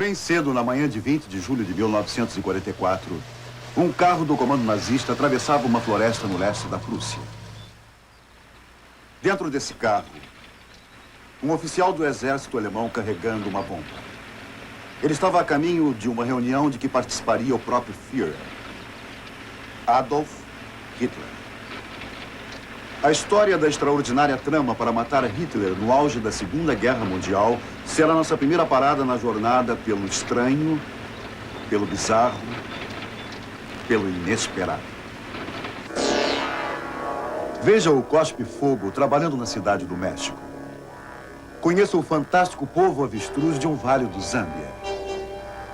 Bem cedo, na manhã de 20 de julho de 1944, um carro do comando nazista atravessava uma floresta no leste da Prússia. Dentro desse carro, um oficial do exército alemão carregando uma bomba. Ele estava a caminho de uma reunião de que participaria o próprio Führer, Adolf Hitler. A história da extraordinária trama para matar Hitler no auge da Segunda Guerra Mundial será nossa primeira parada na jornada pelo estranho, pelo bizarro, pelo inesperado. Veja o Cospe Fogo trabalhando na cidade do México. Conheça o fantástico povo avestruz de um vale do Zâmbia.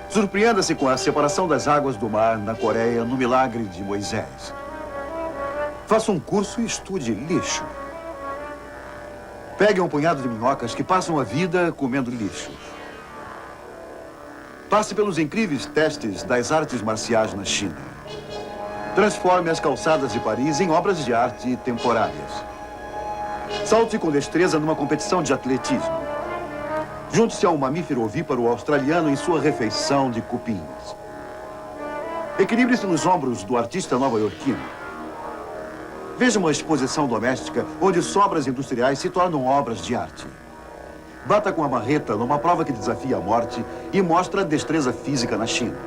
Surpreenda-se com a separação das águas do mar na Coreia no milagre de Moisés. Faça um curso e estude lixo. Pegue um punhado de minhocas que passam a vida comendo lixo. Passe pelos incríveis testes das artes marciais na China. Transforme as calçadas de Paris em obras de arte temporárias. Salte com destreza numa competição de atletismo. Junte-se a um mamífero ovíparo australiano em sua refeição de cupins. Equilibre-se nos ombros do artista nova-iorquino. Veja uma exposição doméstica onde sobras industriais se tornam obras de arte. Bata com a marreta numa prova que desafia a morte e mostra a destreza física na China.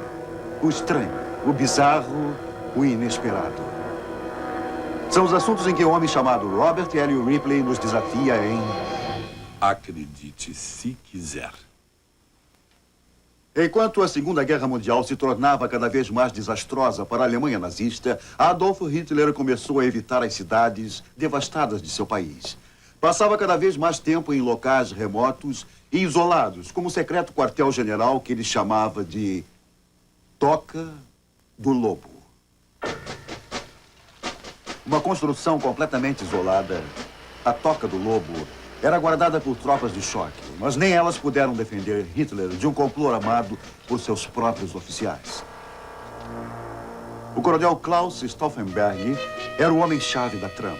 O estranho, o bizarro, o inesperado. São os assuntos em que um homem chamado Robert L. Ripley nos desafia em... Acredite se quiser. Enquanto a Segunda Guerra Mundial se tornava cada vez mais desastrosa para a Alemanha nazista, Adolf Hitler começou a evitar as cidades devastadas de seu país. Passava cada vez mais tempo em locais remotos e isolados, como o secreto quartel-general que ele chamava de Toca do Lobo. Uma construção completamente isolada, a Toca do Lobo era guardada por tropas de choque, mas nem elas puderam defender Hitler de um complô armado por seus próprios oficiais. O coronel Klaus Stauffenberg era o homem-chave da trama.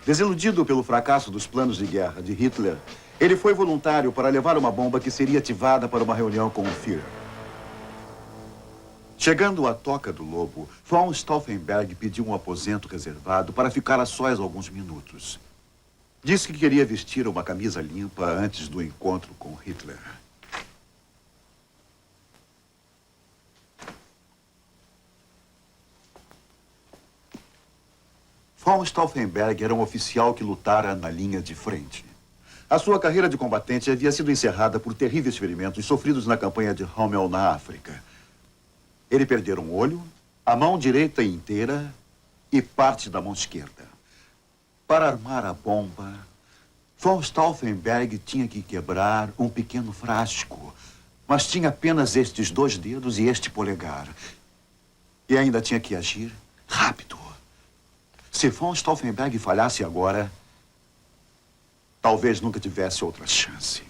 Desiludido pelo fracasso dos planos de guerra de Hitler, ele foi voluntário para levar uma bomba que seria ativada para uma reunião com o Führer. Chegando à Toca do Lobo, von Stauffenberg pediu um aposento reservado para ficar a sós alguns minutos. Disse que queria vestir uma camisa limpa antes do encontro com Hitler. Von Stauffenberg era um oficial que lutara na linha de frente. A sua carreira de combatente havia sido encerrada por terríveis ferimentos sofridos na campanha de Rommel, na África. Ele perdera um olho, a mão direita inteira e parte da mão esquerda. Para armar a bomba, von Stauffenberg tinha que quebrar um pequeno frasco, mas tinha apenas estes 2 dedos e este polegar. E ainda tinha que agir rápido. Se von Stauffenberg falhasse agora, talvez nunca tivesse outra chance.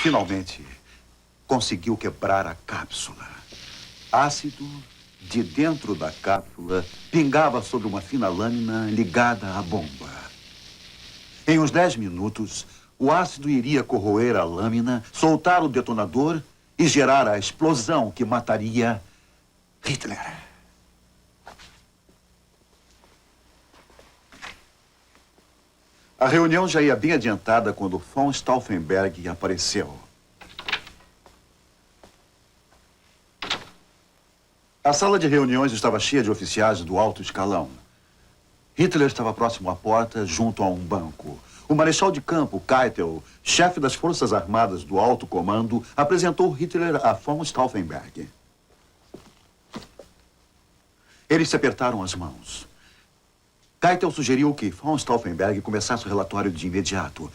Finalmente, conseguiu quebrar a cápsula. Ácido de dentro da cápsula pingava sobre uma fina lâmina ligada à bomba. Em uns 10 minutos, o ácido iria corroer a lâmina, soltar o detonador e gerar a explosão que mataria Hitler. A reunião já ia bem adiantada quando von Stauffenberg apareceu. A sala de reuniões estava cheia de oficiais do alto escalão. Hitler estava próximo à porta, junto a um banco. O marechal de campo, Keitel, chefe das Forças Armadas do Alto Comando, apresentou Hitler a von Stauffenberg. Eles se apertaram as mãos. Keitel sugeriu que von Stauffenberg começasse o relatório de imediato.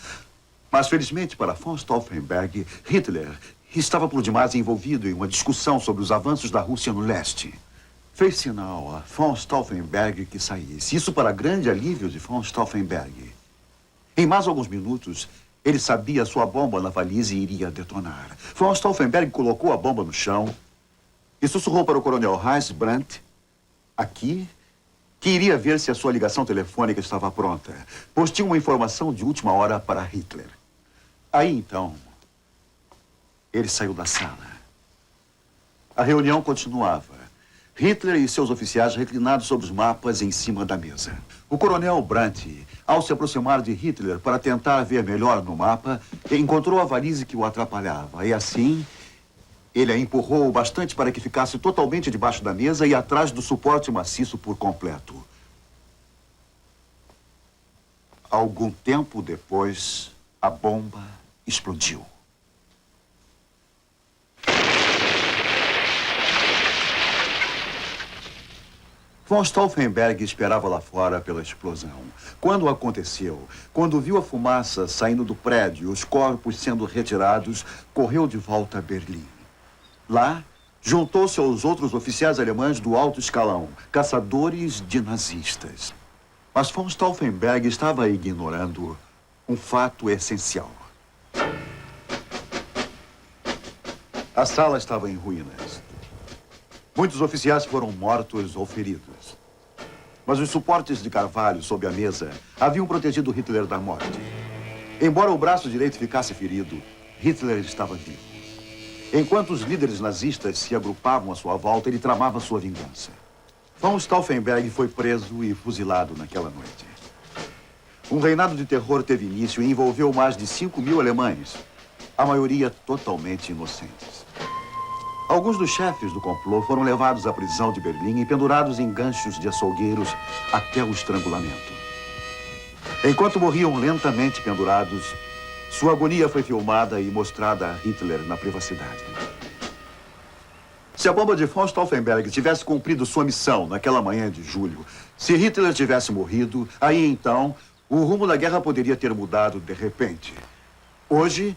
Mas, felizmente para von Stauffenberg, Hitler estava por demais envolvido em uma discussão sobre os avanços da Rússia no leste. Fez sinal a von Stauffenberg que saísse. Isso para grande alívio de von Stauffenberg. Em mais alguns minutos, ele sabia sua bomba na valise e iria detonar. Von Stauffenberg colocou a bomba no chão e sussurrou para o coronel Heinz Brandt: aqui que iria ver se a sua ligação telefônica estava pronta, pois tinha uma informação de última hora para Hitler. Aí, então, ele saiu da sala. A reunião continuava. Hitler e seus oficiais reclinados sobre os mapas em cima da mesa. O coronel Brandt, ao se aproximar de Hitler para tentar ver melhor no mapa, encontrou a valise que o atrapalhava. E assim, ele a empurrou o bastante para que ficasse totalmente debaixo da mesa e atrás do suporte maciço por completo. Algum tempo depois, a bomba explodiu. Von Stauffenberg esperava lá fora pela explosão. Quando aconteceu, quando viu a fumaça saindo do prédio e os corpos sendo retirados, correu de volta a Berlim. Lá, juntou-se aos outros oficiais alemães do alto escalão, caçadores de nazistas. Mas von Stauffenberg estava ignorando um fato essencial. A sala estava em ruínas. Muitos oficiais foram mortos ou feridos. Mas os suportes de carvalho sob a mesa haviam protegido Hitler da morte. Embora o braço direito ficasse ferido, Hitler estava vivo. Enquanto os líderes nazistas se agrupavam à sua volta, ele tramava sua vingança. Von Stauffenberg foi preso e fuzilado naquela noite. Um reinado de terror teve início e envolveu mais de 5.000 alemães, a maioria totalmente inocentes. Alguns dos chefes do complô foram levados à prisão de Berlim e pendurados em ganchos de açougueiros até o estrangulamento. Enquanto morriam lentamente pendurados, sua agonia foi filmada e mostrada a Hitler na privacidade. Se a bomba de von Stauffenberg tivesse cumprido sua missão naquela manhã de julho, se Hitler tivesse morrido, aí então, o rumo da guerra poderia ter mudado de repente. Hoje,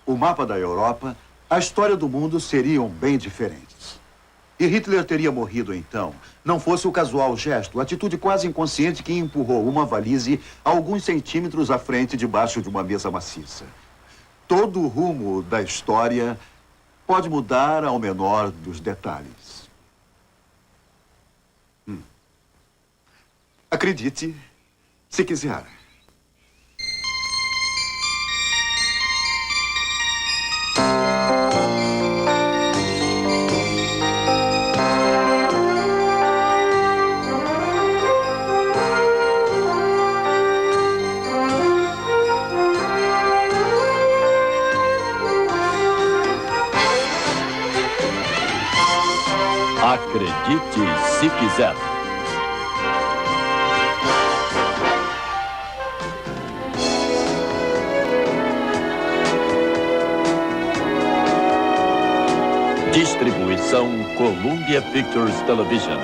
o mapa da Europa, a história do mundo seriam bem diferentes. E Hitler teria morrido então, não fosse o casual gesto, a atitude quase inconsciente que empurrou uma valise alguns centímetros à frente debaixo de uma mesa maciça. Todo o rumo da história pode mudar ao menor dos detalhes. Acredite, se quiser. Acredite se quiser. Distribuição Columbia Pictures Television.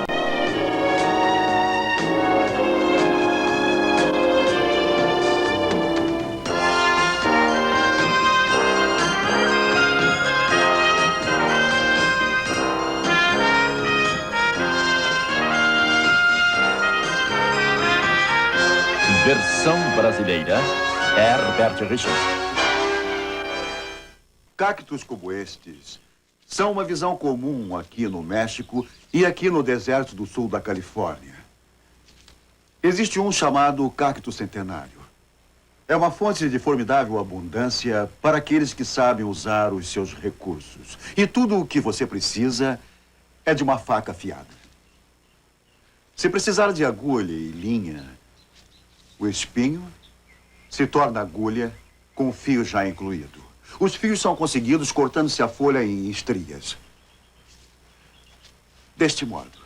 Versão brasileira, Herbert Richards. Cactos como estes são uma visão comum aqui no México e aqui no deserto do sul da Califórnia. Existe um chamado cacto centenário. É uma fonte de formidável abundância para aqueles que sabem usar os seus recursos. E tudo o que você precisa é de uma faca afiada. Se precisar de agulha e linha, o espinho se torna agulha com o fio já incluído. Os fios são conseguidos cortando-se a folha em estrias. Deste modo.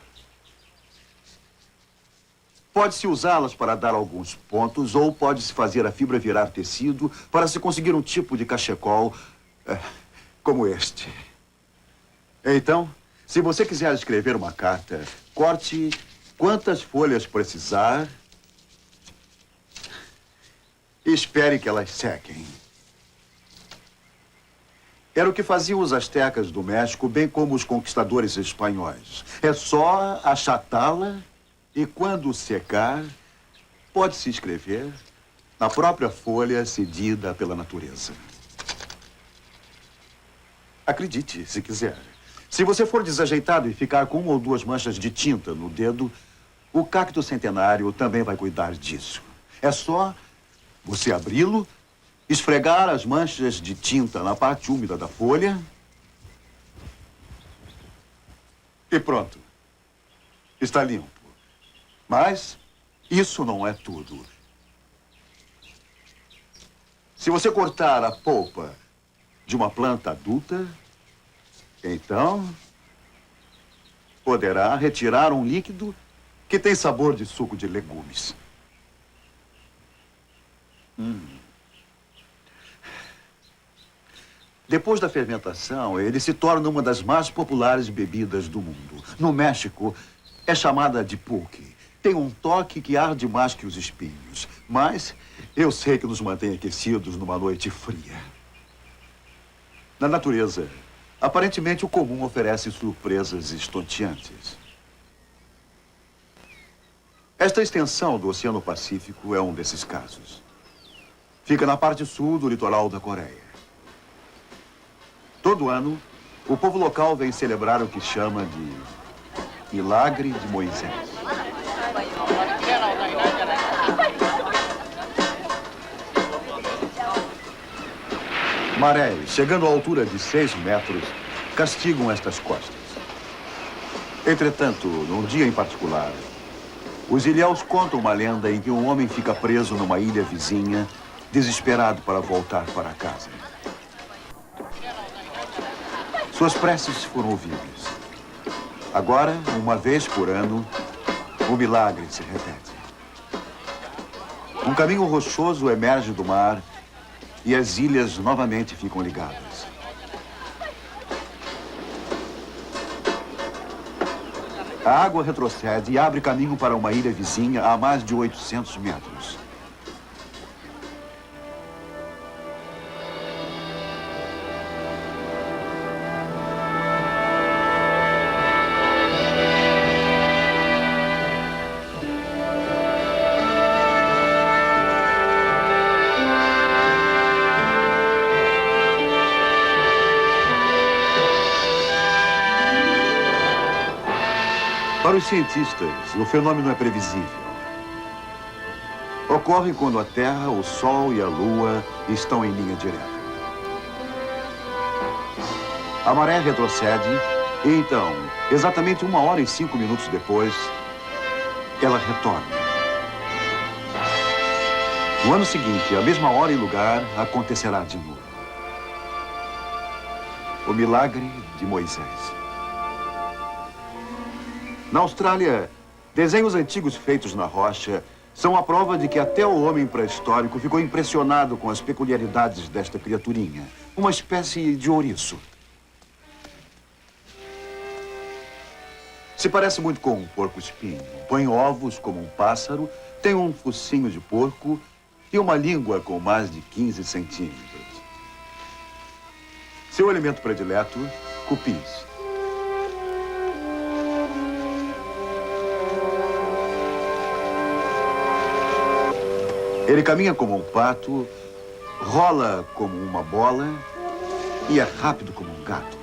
Pode-se usá-las para dar alguns pontos ou pode-se fazer a fibra virar tecido para se conseguir um tipo de cachecol como este. Então, se você quiser escrever uma carta, corte quantas folhas precisar e espere que elas sequem. Era o que faziam os astecas do México, bem como os conquistadores espanhóis. É só achatá-la e, quando secar, pode-se escrever na própria folha cedida pela natureza. Acredite, se quiser. Se você for desajeitado e ficar com uma ou duas manchas de tinta no dedo, O cacto centenário também vai cuidar disso. É só você abri-lo, esfregar as manchas de tinta na parte úmida da folha e pronto. Está limpo. Mas isso não é tudo. Se você cortar a polpa de uma planta adulta, então poderá retirar um líquido que tem sabor de suco de legumes. Depois da fermentação, ele se torna uma das mais populares bebidas do mundo. No México, é chamada de pulque. Tem um toque que arde mais que os espinhos. Mas eu sei que nos mantém aquecidos numa noite fria. Na natureza, aparentemente o comum oferece surpresas estonteantes. Esta extensão do Oceano Pacífico é um desses casos. Fica na parte sul do litoral da Coreia. Todo ano, o povo local vem celebrar o que chama de Milagre de Moisés. Marés, chegando à altura de 6 metros, castigam estas costas. Entretanto, num dia em particular, os ilhéus contam uma lenda em que um homem fica preso numa ilha vizinha, desesperado para voltar para casa. Suas preces foram ouvidas. Agora, uma vez por ano, o milagre se repete. Um caminho rochoso emerge do mar e as ilhas novamente ficam ligadas. A água retrocede e abre caminho para uma ilha vizinha a mais de 800 metros. Para os cientistas, o fenômeno é previsível. Ocorre quando a Terra, o Sol e a Lua estão em linha direta. A maré retrocede e então, exatamente 1h05 depois, ela retorna. No ano seguinte, a mesma hora e lugar, acontecerá de novo. O milagre de Moisés. Na Austrália, desenhos antigos feitos na rocha são a prova de que até o homem pré-histórico ficou impressionado com as peculiaridades desta criaturinha, uma espécie de ouriço. Se parece muito com um porco-espinho. Põe ovos como um pássaro, tem um focinho de porco e uma língua com mais de 15 centímetros. Seu alimento predileto, cupins. Ele caminha como um pato, rola como uma bola e é rápido como um gato.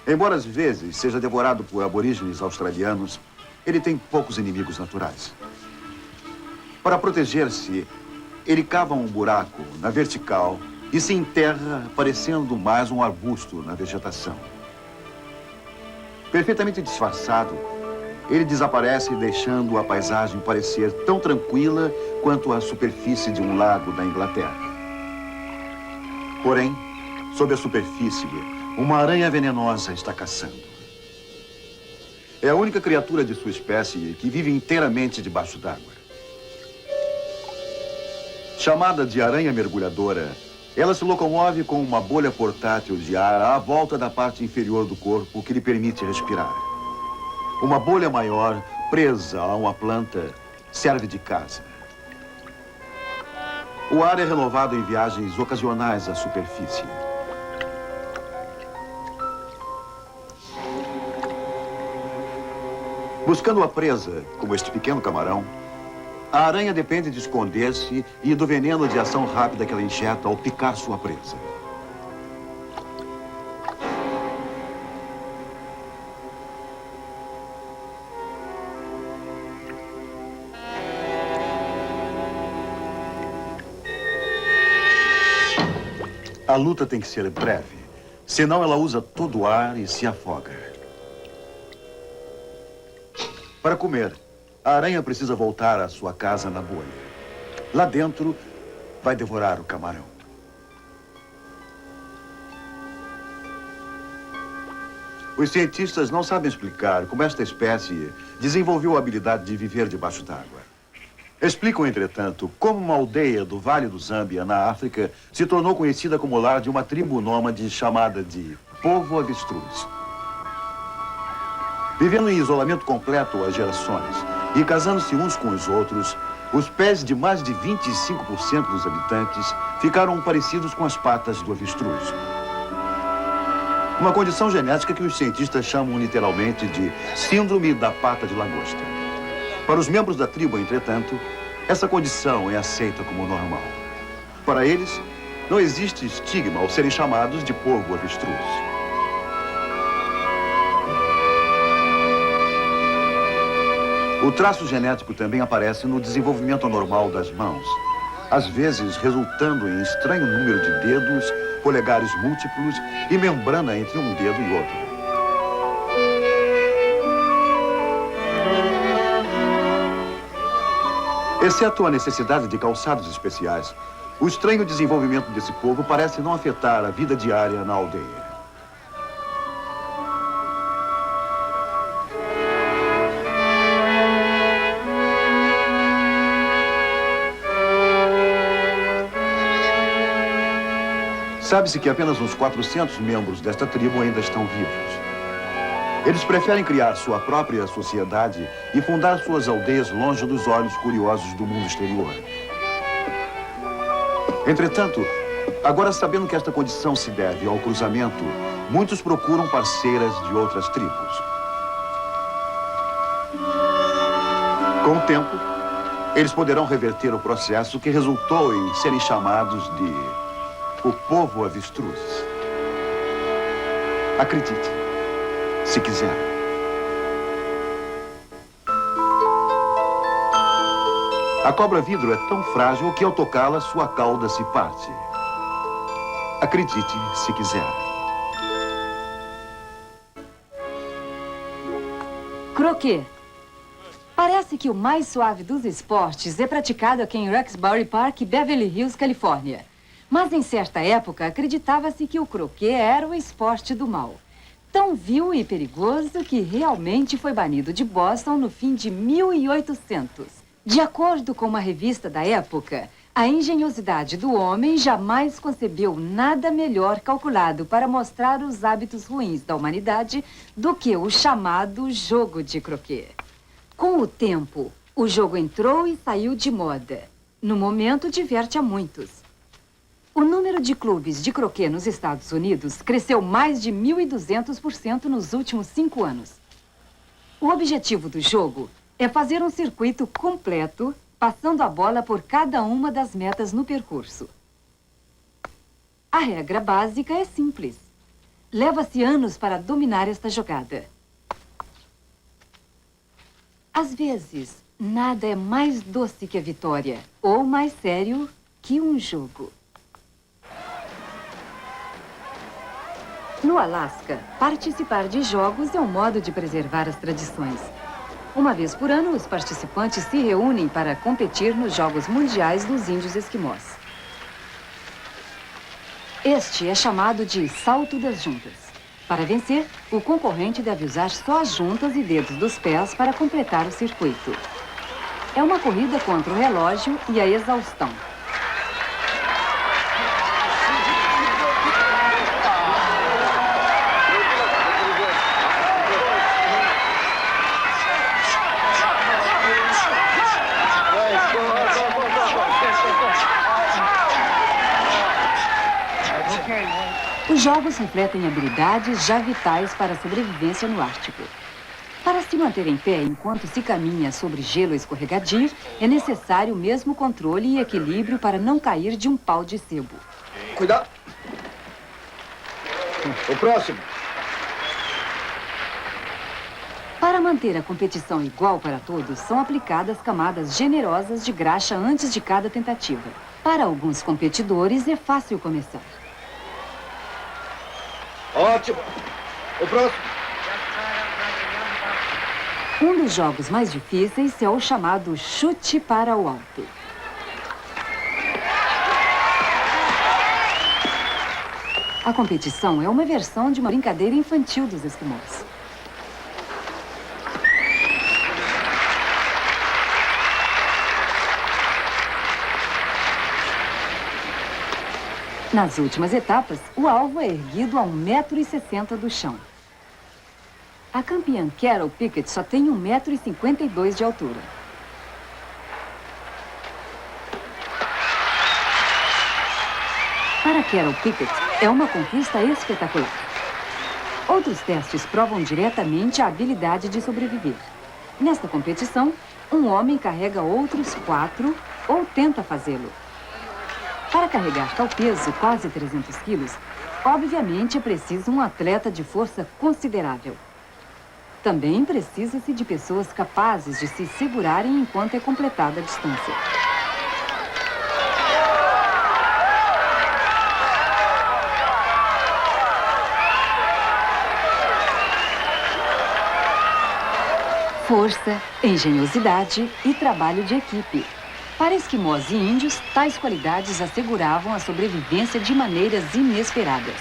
Embora às vezes seja devorado por aborígenes australianos, ele tem poucos inimigos naturais. Para proteger-se, ele cava um buraco na vertical e se enterra, parecendo mais um arbusto na vegetação. Perfeitamente disfarçado, ele desaparece, deixando a paisagem parecer tão tranquila quanto a superfície de um lago da Inglaterra. Porém, sob a superfície, uma aranha venenosa está caçando. É a única criatura de sua espécie que vive inteiramente debaixo d'água. Chamada de aranha mergulhadora, ela se locomove com uma bolha portátil de ar à volta da parte inferior do corpo que lhe permite respirar. Uma bolha maior, presa a uma planta, serve de casa. O ar é renovado em viagens ocasionais à superfície. Buscando a presa, como este pequeno camarão, a aranha depende de esconder-se e do veneno de ação rápida que ela injeta ao picar sua presa. luta tem que ser breve, senão ela usa todo o ar e se afoga. Para comer, a aranha precisa voltar à sua casa na bolha. Lá dentro, vai devorar o camarão. Os cientistas não sabem explicar como esta espécie desenvolveu a habilidade de viver debaixo d'água. Explicam, entretanto, como uma aldeia do Vale do Zâmbia, na África, se tornou conhecida como lar de uma tribo nômade chamada de Povo Avestruz. Vivendo em isolamento completo há gerações e casando-se uns com os outros, os pés de mais de 25% dos habitantes ficaram parecidos com as patas do avestruz. Uma condição genética que os cientistas chamam literalmente de síndrome da pata de lagosta. Para os membros da tribo, entretanto, essa condição é aceita como normal. Para eles, não existe estigma ao serem chamados de povo avestruz. O traço genético também aparece no desenvolvimento anormal das mãos, às vezes resultando em estranho número de dedos, polegares múltiplos e membrana entre um dedo e outro. Exceto a necessidade de calçados especiais, o estranho desenvolvimento desse povo parece não afetar a vida diária na aldeia. Sabe-se que apenas uns 400 membros desta tribo ainda estão vivos. Eles preferem criar sua própria sociedade e fundar suas aldeias longe dos olhos curiosos do mundo exterior. Entretanto, agora sabendo que esta condição se deve ao cruzamento, muitos procuram parceiras de outras tribos. Com o tempo, eles poderão reverter o processo que resultou em serem chamados de o povo avestruz. Acredite, se quiser. A cobra-vidro é tão frágil que ao tocá-la, sua cauda se parte. Acredite, se quiser. Croquet. Parece que o mais suave dos esportes é praticado aqui em Roxbury Park, Beverly Hills, Califórnia. Mas em certa época acreditava-se que o croquet era o esporte do mal. Tão vil e perigoso que realmente foi banido de Boston no fim de 1800. De acordo com uma revista da época, a engenhosidade do homem jamais concebeu nada melhor calculado para mostrar os hábitos ruins da humanidade do que o chamado jogo de croquet. Com o tempo, o jogo entrou e saiu de moda. No momento, diverte a muitos. O número de clubes de croquet nos Estados Unidos cresceu mais de 1.200% nos últimos 5 anos. O objetivo do jogo é fazer um circuito completo, passando a bola por cada uma das metas no percurso. A regra básica é simples. Leva-se anos para dominar esta jogada. Às vezes, nada é mais doce que a vitória, ou mais sério que um jogo. No Alasca, participar de jogos é um modo de preservar as tradições. Uma vez por ano, os participantes se reúnem para competir nos Jogos Mundiais dos Índios Esquimós. Este é chamado de salto das juntas. Para vencer, o concorrente deve usar só as juntas e dedos dos pés para completar o circuito. É uma corrida contra o relógio e a exaustão. Os jogos refletem habilidades já vitais para a sobrevivência no Ártico. Para se manter em pé enquanto se caminha sobre gelo escorregadio, é necessário o mesmo controle e equilíbrio para não cair de um pau de sebo. Cuidado! O próximo! Para manter a competição igual para todos, são aplicadas camadas generosas de graxa antes de cada tentativa. Para alguns competidores, é fácil começar. Ótimo. O próximo. Um dos jogos mais difíceis é o chamado chute para o alto. A competição é uma versão de uma brincadeira infantil dos esquimós. Nas últimas etapas, o alvo é erguido a 1,60 m do chão. A campeã Carol Pickett só tem 1,52 m de altura. Para Carol Pickett, é uma conquista espetacular. Outros testes provam diretamente a habilidade de sobreviver. Nesta competição, um homem carrega outros 4 ou tenta fazê-lo. Para carregar tal peso, quase 300 quilos, obviamente é preciso um atleta de força considerável. Também precisa-se de pessoas capazes de se segurarem enquanto é completada a distância. Força, engenhosidade e trabalho de equipe. Para esquimós e índios, tais qualidades asseguravam a sobrevivência de maneiras inesperadas.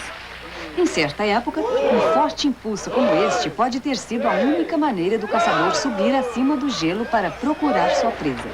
Em certa época, um forte impulso como este pode ter sido a única maneira do caçador subir acima do gelo para procurar sua presa.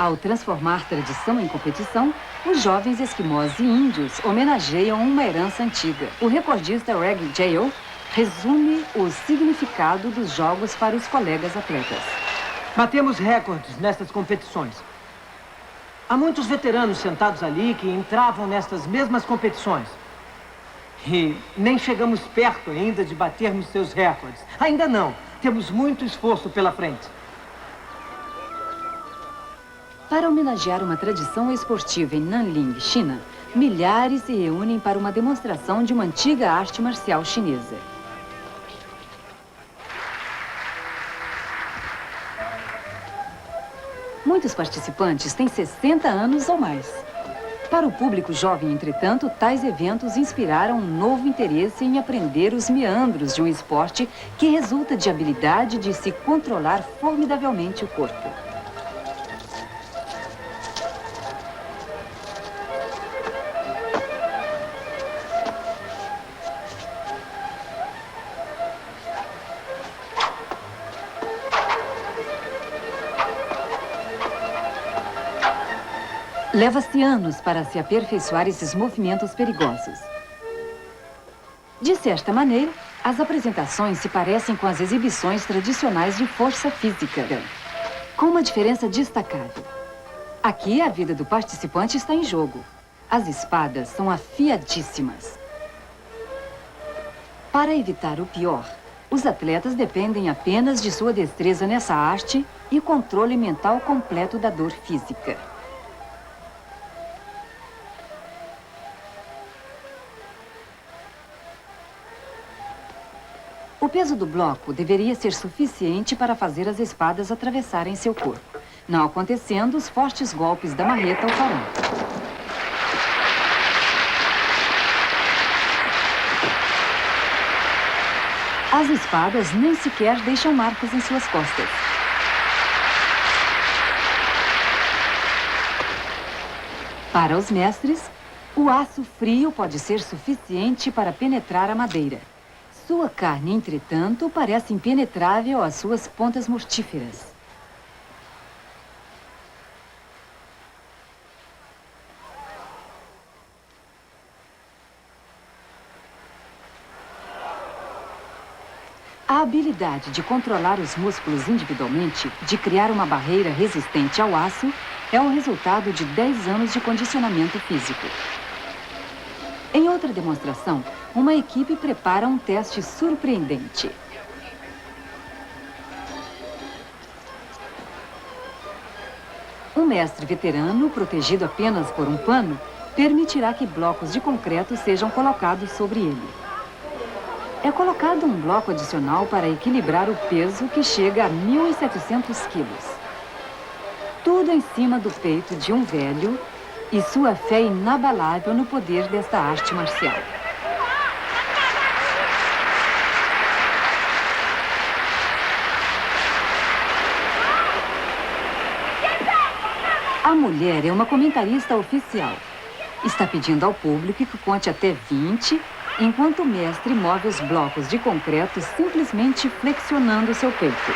Ao transformar tradição em competição, os jovens esquimós e índios homenageiam uma herança antiga. O recordista Reg Jale resume o significado dos jogos para os colegas atletas. Batemos recordes nestas competições. Há muitos veteranos sentados ali que entravam nestas mesmas competições. E nem chegamos perto ainda de batermos seus recordes. Ainda não. Temos muito esforço pela frente. Para homenagear uma tradição esportiva em Nanling, China, milhares se reúnem para uma demonstração de uma antiga arte marcial chinesa. Muitos participantes têm 60 anos ou mais. Para o público jovem, entretanto, tais eventos inspiraram um novo interesse em aprender os meandros de um esporte que resulta de habilidade de se controlar formidavelmente o corpo. Leva-se anos para se aperfeiçoar esses movimentos perigosos. De certa maneira, as apresentações se parecem com as exibições tradicionais de força física, com uma diferença destacável. Aqui, a vida do participante está em jogo. As espadas são afiadíssimas. Para evitar o pior, os atletas dependem apenas de sua destreza nessa arte e controle mental completo da dor física. O peso do bloco deveria ser suficiente para fazer as espadas atravessarem seu corpo. Não acontecendo, os fortes golpes da marreta o farão. As espadas nem sequer deixam marcas em suas costas. Para os mestres, o aço frio pode ser suficiente para penetrar a madeira. Sua carne, entretanto, parece impenetrável às suas pontas mortíferas. A habilidade de controlar os músculos individualmente, de criar uma barreira resistente ao aço, é o resultado de 10 anos de condicionamento físico. Em outra demonstração, uma equipe prepara um teste surpreendente. Um Um mestre veterano, protegido apenas por um pano, permitirá que blocos de concreto sejam colocados sobre ele. É colocado um bloco adicional para equilibrar o peso que chega a 1.700 quilos. Tudo em cima do peito de um velho e sua fé inabalável no poder desta arte marcial. A mulher é uma comentarista oficial. Está pedindo ao público que conte até 20, enquanto o mestre move os blocos de concreto simplesmente flexionando seu peito.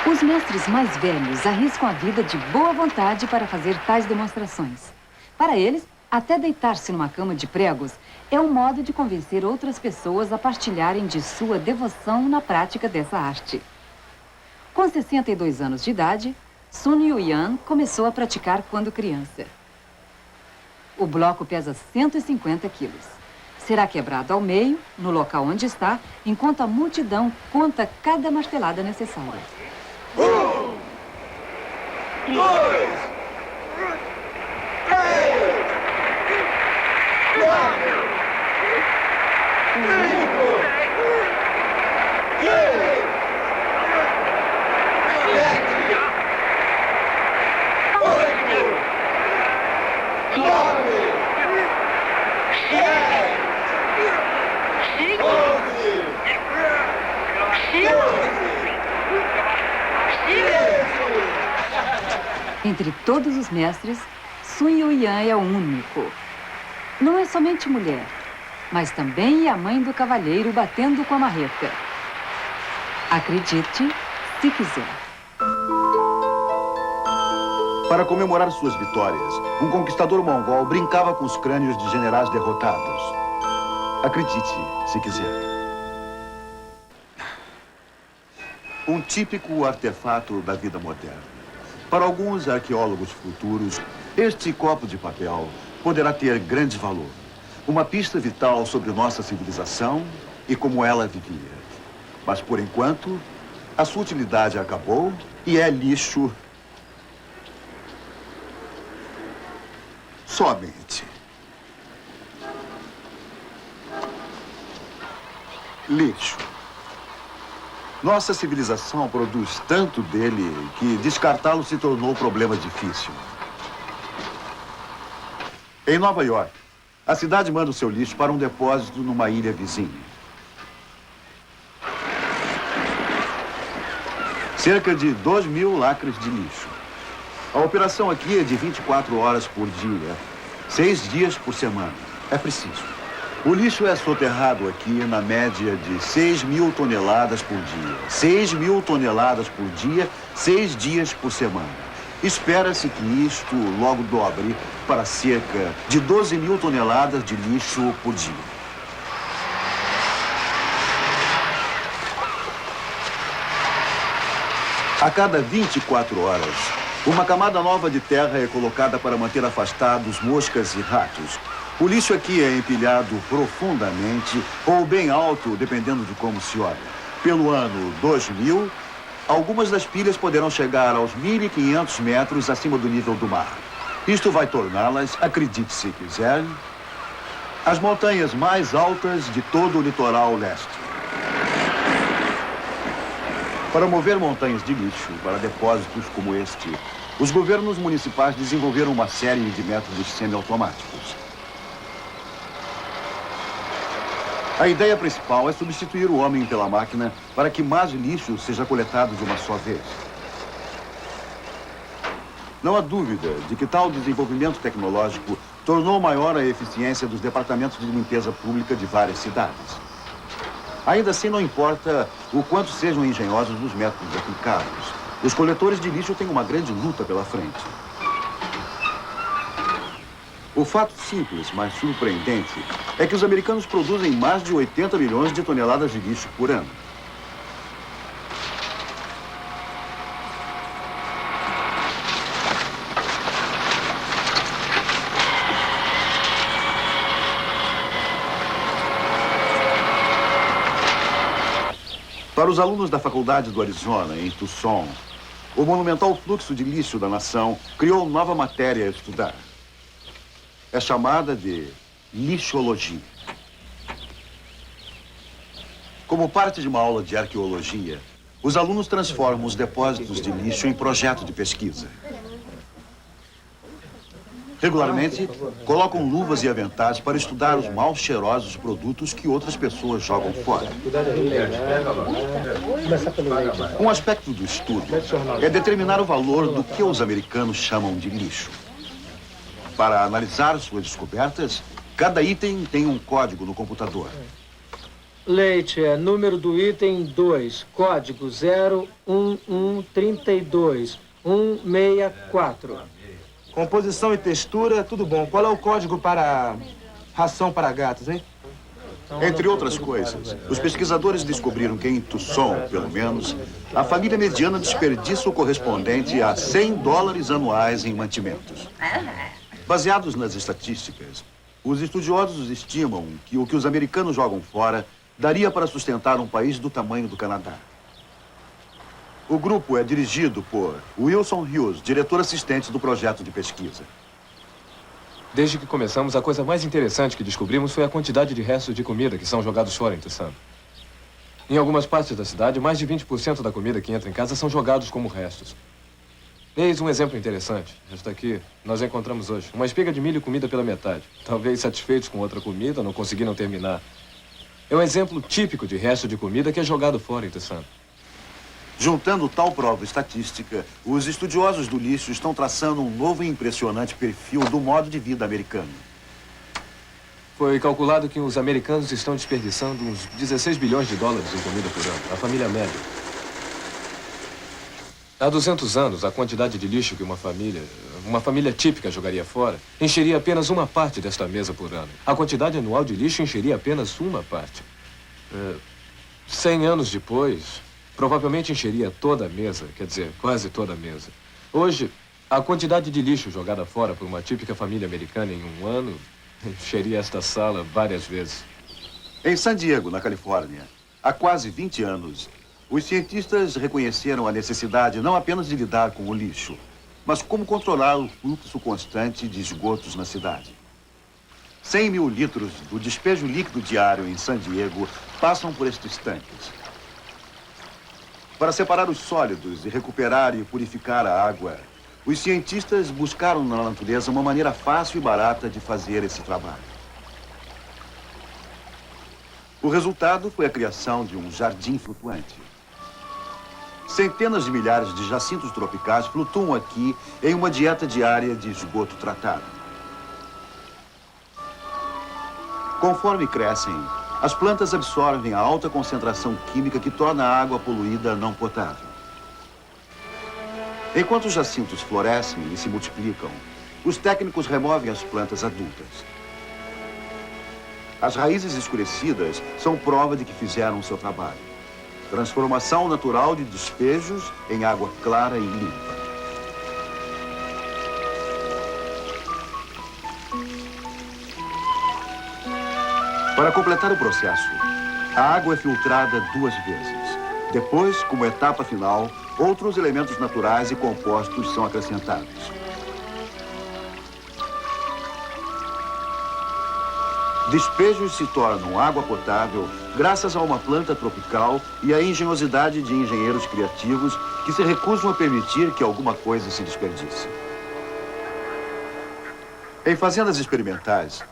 Os mestres mais velhos arriscam a vida de boa vontade para fazer tais demonstrações. Para eles, até deitar-se numa cama de pregos é um modo de convencer outras pessoas a partilharem de sua devoção na prática dessa arte. Com 62 anos de idade, Sun Yu-yan começou a praticar quando criança. O bloco pesa 150 quilos. Será quebrado ao meio, no local onde está, enquanto a multidão conta cada martelada necessária. 1, 2, 3, 4, 5, 6, 7, 8, 9, 10, 11, 12, Entre todos os mestres, Sun Yu-yan é o único. Não é somente mulher, mas também é a mãe do cavalheiro batendo com a marreta. Acredite, se quiser. Para comemorar suas vitórias, um conquistador mongol brincava com os crânios de generais derrotados. Acredite, se quiser. Um típico artefato da vida moderna. Para alguns arqueólogos futuros, este copo de papel poderá ter grande valor. Uma pista vital sobre nossa civilização e como ela vivia. Mas, por enquanto, a sua utilidade acabou e é lixo. Somente. Lixo. Nossa civilização produz tanto dele que descartá-lo se tornou um problema difícil. Em Nova York, a cidade manda o seu lixo para um depósito numa ilha vizinha. Cerca de 2.000 lacres de lixo. A operação aqui é de 24 horas por dia, 6 dias por semana. É preciso. O lixo é soterrado aqui na média de 6.000 toneladas por dia. 6.000 toneladas por dia, 6 dias por semana. Espera-se que isto logo dobre para cerca de 12.000 toneladas de lixo por dia. A cada 24 horas, uma camada nova de terra é colocada para manter afastados moscas e ratos. O lixo aqui é empilhado profundamente ou bem alto, dependendo de como se olha. Pelo ano 2000, algumas das pilhas poderão chegar aos 1.500 metros acima do nível do mar. Isto vai torná-las, acredite se quiser, as montanhas mais altas de todo o litoral leste. Para mover montanhas de lixo para depósitos como este, os governos municipais desenvolveram uma série de métodos semiautomáticos. A ideia principal é substituir o homem pela máquina para que mais lixo seja coletado de uma só vez. Não há dúvida de que tal desenvolvimento tecnológico tornou maior a eficiência dos departamentos de limpeza pública de várias cidades. Ainda assim, não importa o quanto sejam engenhosos os métodos aplicados. Os coletores de lixo têm uma grande luta pela frente. O fato simples, mas surpreendente, é que os americanos produzem mais de 80 milhões de toneladas de lixo por ano. Para os alunos da Faculdade do Arizona, em Tucson, o monumental fluxo de lixo da nação criou nova matéria a estudar. É chamada de lixologia. Como parte de uma aula de arqueologia, os alunos transformam os depósitos de lixo em projeto de pesquisa. Regularmente, colocam luvas e aventais para estudar os mal cheirosos produtos que outras pessoas jogam fora. Um aspecto do estudo é determinar o valor do que os americanos chamam de lixo. Para analisar suas descobertas, cada item tem um código no computador. Leite é número do item 2, código 01132-164. Composição e textura, tudo bom. Qual é o código para ração para gatos, hein? Entre outras coisas, os pesquisadores descobriram que em Tucson, pelo menos, a família mediana desperdiça o correspondente a $100 anuais em mantimentos. Baseados nas estatísticas, os estudiosos estimam que o que os americanos jogam fora daria para sustentar um país do tamanho do Canadá. O grupo é dirigido por Wilson Hughes, diretor assistente do projeto de pesquisa. Desde que começamos, a coisa mais interessante que descobrimos foi a quantidade de restos de comida que são jogados fora em Tucson. Em algumas partes da cidade, mais de 20% da comida que entra em casa são jogados como restos. Eis um exemplo interessante. Esta aqui, nós encontramos hoje. Uma espiga de milho comida pela metade. Talvez satisfeitos com outra comida, não conseguiram terminar. É um exemplo típico de resto de comida que é jogado fora em Tucson. Juntando tal prova estatística, os estudiosos do lixo estão traçando um novo e impressionante perfil do modo de vida americano. Foi calculado que os americanos estão desperdiçando uns $16 bilhões em comida por ano, a família média. Há 200 anos, a quantidade de lixo que uma família típica jogaria fora, encheria apenas uma parte desta mesa por ano. A quantidade anual de lixo encheria apenas uma parte. 100 anos depois, provavelmente encheria toda a mesa, quer dizer, quase toda a mesa. Hoje, a quantidade de lixo jogada fora por uma típica família americana em um ano encheria esta sala várias vezes. Em San Diego, na Califórnia, há quase 20 anos, os cientistas reconheceram a necessidade não apenas de lidar com o lixo, mas como controlar o fluxo constante de esgotos na cidade. 100 mil litros do despejo líquido diário em San Diego passam por estes tanques. Para separar os sólidos e recuperar e purificar a água, os cientistas buscaram na natureza uma maneira fácil e barata de fazer esse trabalho. O resultado foi a criação de um jardim flutuante. Centenas de milhares de jacintos tropicais flutuam aqui em uma dieta diária de esgoto tratado. Conforme crescem, as plantas absorvem a alta concentração química que torna a água poluída não potável. Enquanto os jacintos florescem e se multiplicam, os técnicos removem as plantas adultas. As raízes escurecidas são prova de que fizeram o seu trabalho. Transformação natural de despejos em água clara e limpa. Para completar o processo, a água é filtrada 2 vezes. Depois, como etapa final, outros elementos naturais e compostos são acrescentados. Despejos se tornam água potável graças a uma planta tropical e à engenhosidade de engenheiros criativos que se recusam a permitir que alguma coisa se desperdice. Em fazendas experimentais,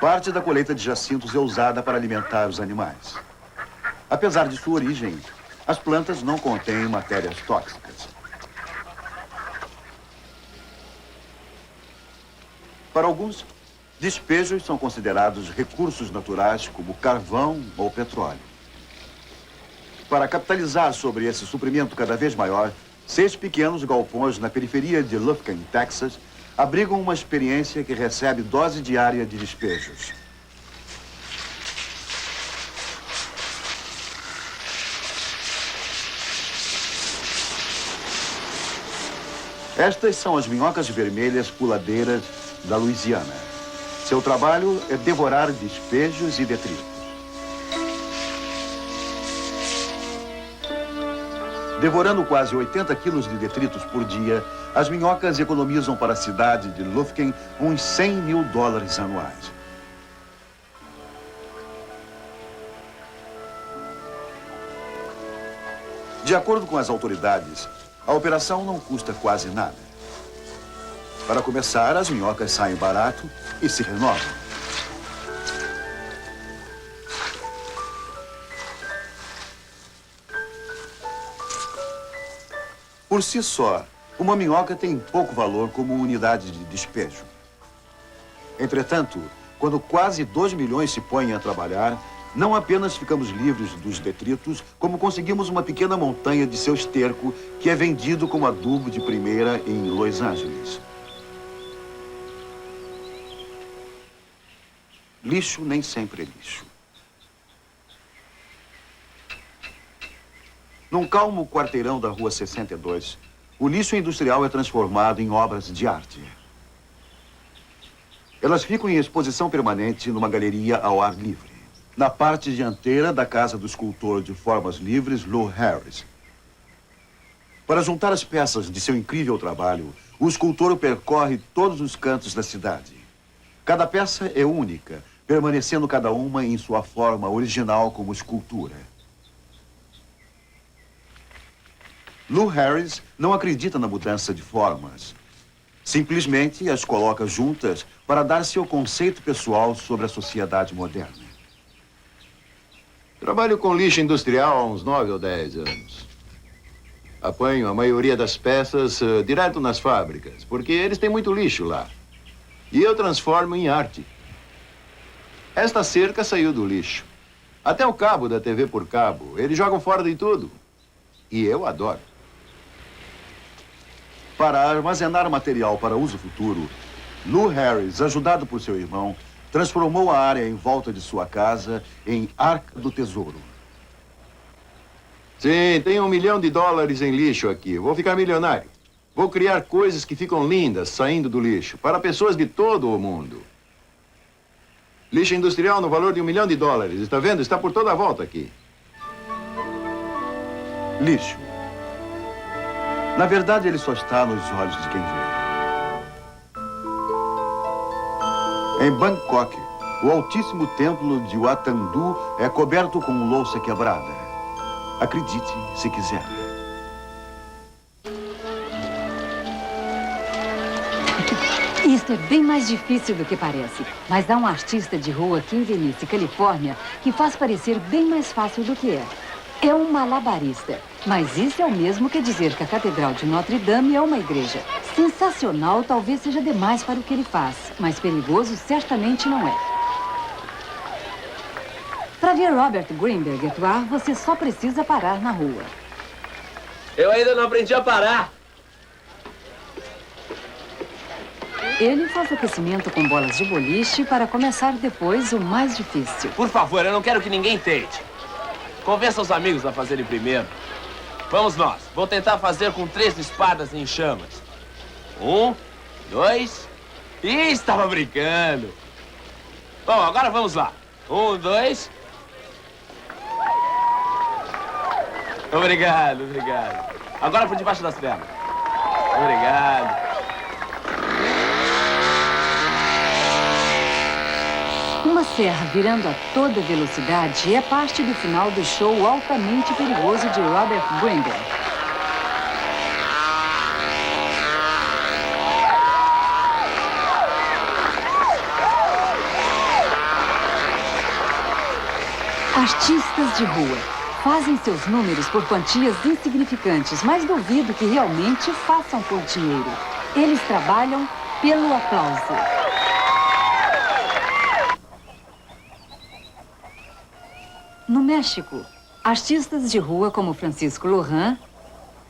parte da colheita de jacintos é usada para alimentar os animais. Apesar de sua origem, as plantas não contêm matérias tóxicas. Para alguns, despejos são considerados recursos naturais como carvão ou petróleo. Para capitalizar sobre esse suprimento cada vez maior, 6 pequenos galpões na periferia de Lufkin, Texas, abrigam uma experiência que recebe dose diária de despejos. Estas são as minhocas vermelhas puladeiras da Louisiana. Seu trabalho é devorar despejos e detritos. Devorando quase 80 quilos de detritos por dia, as minhocas economizam para a cidade de Lufkin uns 100 mil dólares anuais. De acordo com as autoridades, a operação não custa quase nada. Para começar, as minhocas saem barato e se renovam. Por si só, uma minhoca tem pouco valor como unidade de despejo. Entretanto, quando quase 2 milhões se põem a trabalhar, não apenas ficamos livres dos detritos, como conseguimos uma pequena montanha de seu esterco que é vendido como adubo de primeira em Los Angeles. Lixo nem sempre é lixo. Num calmo quarteirão da Rua 62, o lixo industrial é transformado em obras de arte. Elas ficam em exposição permanente numa galeria ao ar livre, na parte dianteira da casa do escultor de formas livres, Lou Harris. Para juntar as peças de seu incrível trabalho, o escultor percorre todos os cantos da cidade. Cada peça é única, permanecendo cada uma em sua forma original como escultura. Lou Harris não acredita na mudança de formas. Simplesmente as coloca juntas para dar seu conceito pessoal sobre a sociedade moderna. Trabalho com lixo industrial há uns 9 ou 10 anos. Apanho a maioria das peças direto nas fábricas, porque eles têm muito lixo lá. E eu transformo em arte. Esta cerca saiu do lixo. Até o cabo da TV por cabo, eles jogam fora de tudo. E eu adoro. Para armazenar material para uso futuro, Lou Harris, ajudado por seu irmão, transformou a área em volta de sua casa em Arca do Tesouro. Sim, tem $1 milhão em lixo aqui. Vou ficar milionário. Vou criar coisas que ficam lindas saindo do lixo, para pessoas de todo o mundo. Lixo industrial no valor de $1 milhão. Está vendo? Está por toda a volta aqui. Lixo. Na verdade, ele só está nos olhos de quem vê. Em Bangkok, o altíssimo templo de Wat Thant Du é coberto com louça quebrada. Acredite, se quiser. Isso é bem mais difícil do que parece. Mas há um artista de rua aqui em Venice, Califórnia, que faz parecer bem mais fácil do que é. É um malabarista. Mas isso é o mesmo que dizer que a Catedral de Notre Dame é uma igreja. Sensacional talvez seja demais para o que ele faz, mas perigoso certamente não é. Para ver Robert Greenberg atuar, você só precisa parar na rua. Eu ainda não aprendi a parar. Ele faz aquecimento com bolas de boliche para começar depois o mais difícil. Por favor, eu não quero que ninguém tente. Convença os amigos a fazerem primeiro. Vamos nós. Vou tentar fazer com 3 espadas em chamas. 1, 2... Ih, estava brincando. Bom, agora vamos lá. 1, 2... Obrigado, obrigado. Agora por debaixo das pernas. Obrigado. Uma serra virando a toda velocidade é parte do final do show altamente perigoso de Robert Greenberg. Artistas de rua fazem seus números por quantias insignificantes, mas duvido que realmente façam por dinheiro. Eles trabalham pelo aplauso. No México, artistas de rua como Francisco Lohan,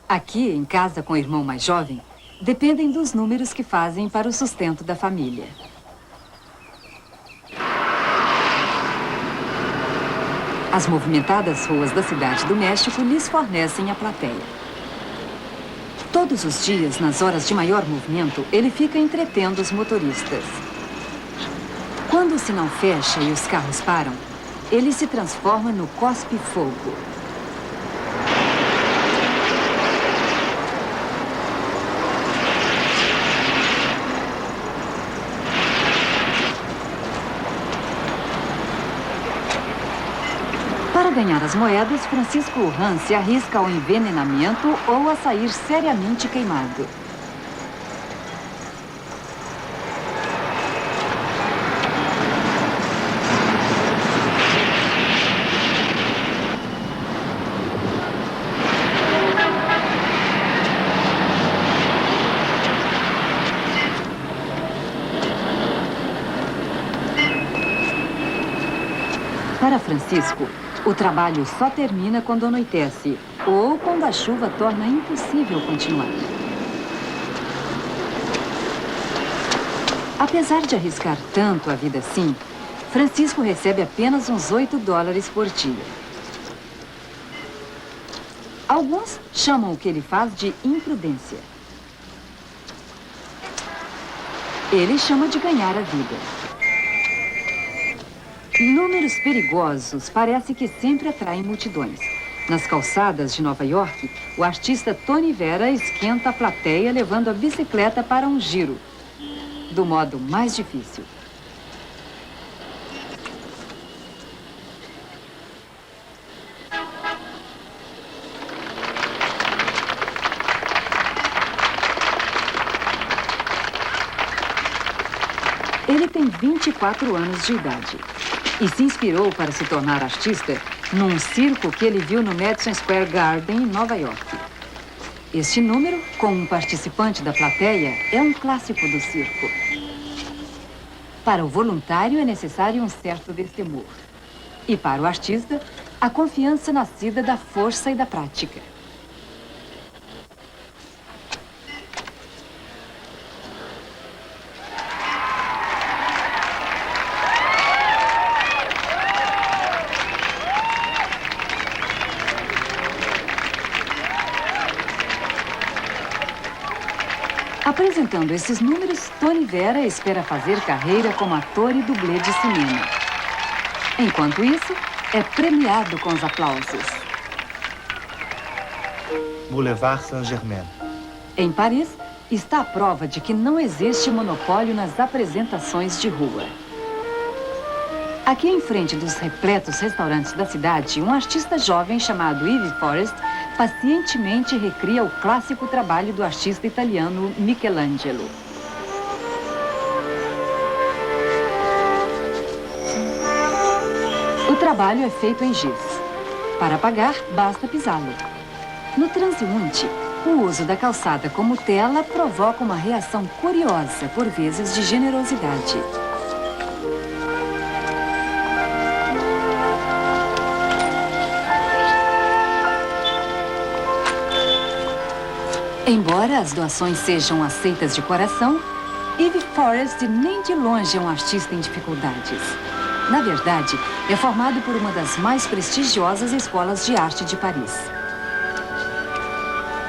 aqui em casa com o irmão mais jovem, dependem dos números que fazem para o sustento da família. As movimentadas ruas da cidade do México lhes fornecem a plateia. Todos os dias, nas horas de maior movimento, ele fica entretendo os motoristas. Quando o sinal fecha e os carros param, ele se transforma no cospe-fogo. ganhar as moedas, Francisco Urran se arrisca ao envenenamento ou a sair seriamente queimado. Para Francisco, o trabalho só termina quando anoitece ou quando a chuva torna impossível continuar. Apesar de arriscar tanto a vida assim, Francisco recebe apenas uns $8 por dia. Alguns chamam o que ele faz de imprudência. Ele chama de ganhar a vida. Números perigosos parece que sempre atraem multidões. Nas calçadas de Nova York, o artista Tony Vera esquenta a plateia levando a bicicleta para um giro, do modo mais difícil. Ele tem 24 anos de idade. E se inspirou para se tornar artista num circo que ele viu no Madison Square Garden, em Nova York. Este número, com um participante da plateia, é um clássico do circo. Para o voluntário é necessário um certo destemor. E para o artista, a confiança nascida da força e da prática. Apresentando esses números, Tony Vera espera fazer carreira como ator e dublê de cinema. Enquanto isso, é premiado com os aplausos. Boulevard Saint-Germain. Em Paris, está a prova de que não existe monopólio nas apresentações de rua. Aqui em frente dos repletos restaurantes da cidade, um artista jovem chamado Yves Forrest pacientemente recria o clássico trabalho do artista italiano Michelangelo. O trabalho é feito em giz. Para pagar, basta pisá-lo. No transeunte, o uso da calçada como tela provoca uma reação curiosa, por vezes de generosidade. Embora as doações sejam aceitas de coração, Yves Forrest nem de longe é um artista em dificuldades. Na verdade, é formado por uma das mais prestigiosas escolas de arte de Paris.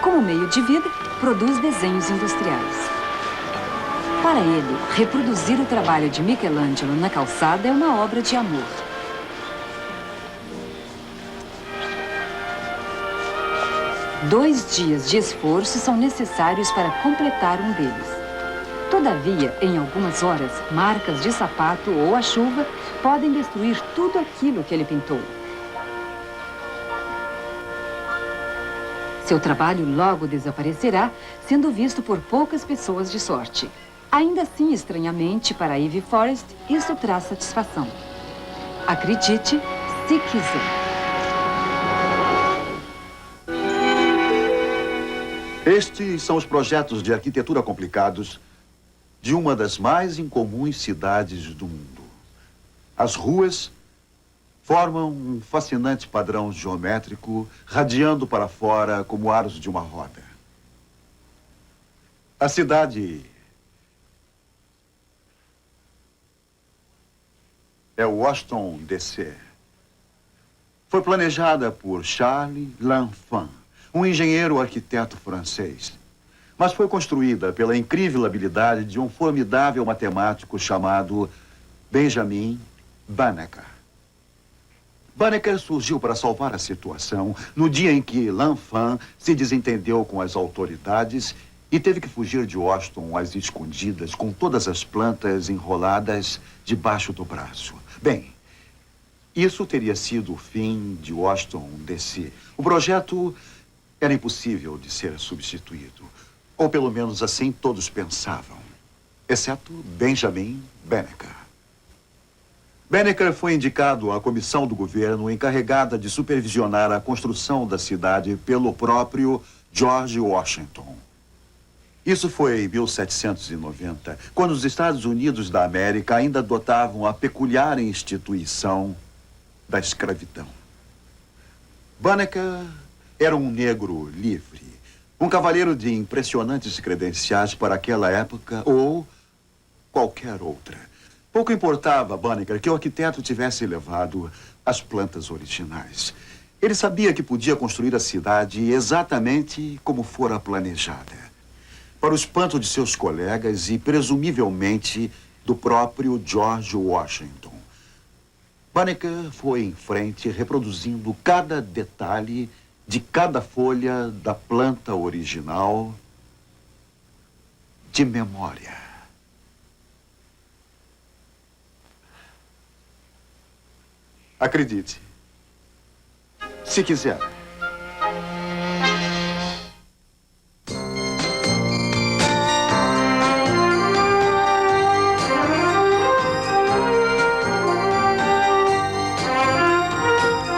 Como meio de vida, produz desenhos industriais. Para ele, reproduzir o trabalho de Michelangelo na calçada é uma obra de amor. Dois dias de esforço são necessários para completar um deles. Todavia, em algumas horas, marcas de sapato ou a chuva podem destruir tudo aquilo que ele pintou. Seu trabalho logo desaparecerá, sendo visto por poucas pessoas de sorte. Ainda assim, estranhamente, para Yves Forrest, isso traz satisfação. Acredite, se quiser. Estes são os projetos de arquitetura complicados de uma das mais incomuns cidades do mundo. As ruas formam um fascinante padrão geométrico, radiando para fora como aros de uma roda. A cidade é Washington, D.C. Foi planejada por Charles L'Enfant, um engenheiro arquiteto francês, mas foi construída pela incrível habilidade de um formidável matemático chamado Benjamin Banneker. Banneker surgiu para salvar a situação no dia em que L'Enfant se desentendeu com as autoridades e teve que fugir de Washington às escondidas, com todas as plantas enroladas debaixo do braço. Bem, Isso teria sido o fim de Washington DC. O projeto era impossível de ser substituído. Ou pelo menos assim todos pensavam. Exceto Benjamin Banneker. Banneker foi indicado à comissão do governo encarregada de supervisionar a construção da cidade pelo próprio George Washington. Isso foi em 1790, quando os Estados Unidos da América ainda adotavam a peculiar instituição da escravidão. Banneker era um negro livre, um cavaleiro de impressionantes credenciais para aquela época ou qualquer outra. Pouco importava a Banneker que o arquiteto tivesse levado as plantas originais. Ele sabia que podia construir a cidade exatamente como fora planejada, para o espanto de seus colegas e, presumivelmente, do próprio George Washington. Banneker foi em frente, reproduzindo cada detalhe de cada folha da planta original de memória. Acredite, se quiser.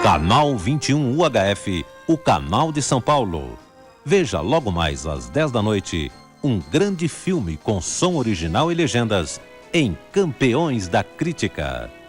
Canal 21 UHF, o canal de São Paulo. Veja logo mais às 10 da noite um grande filme com som original e legendas em Campeões da Crítica.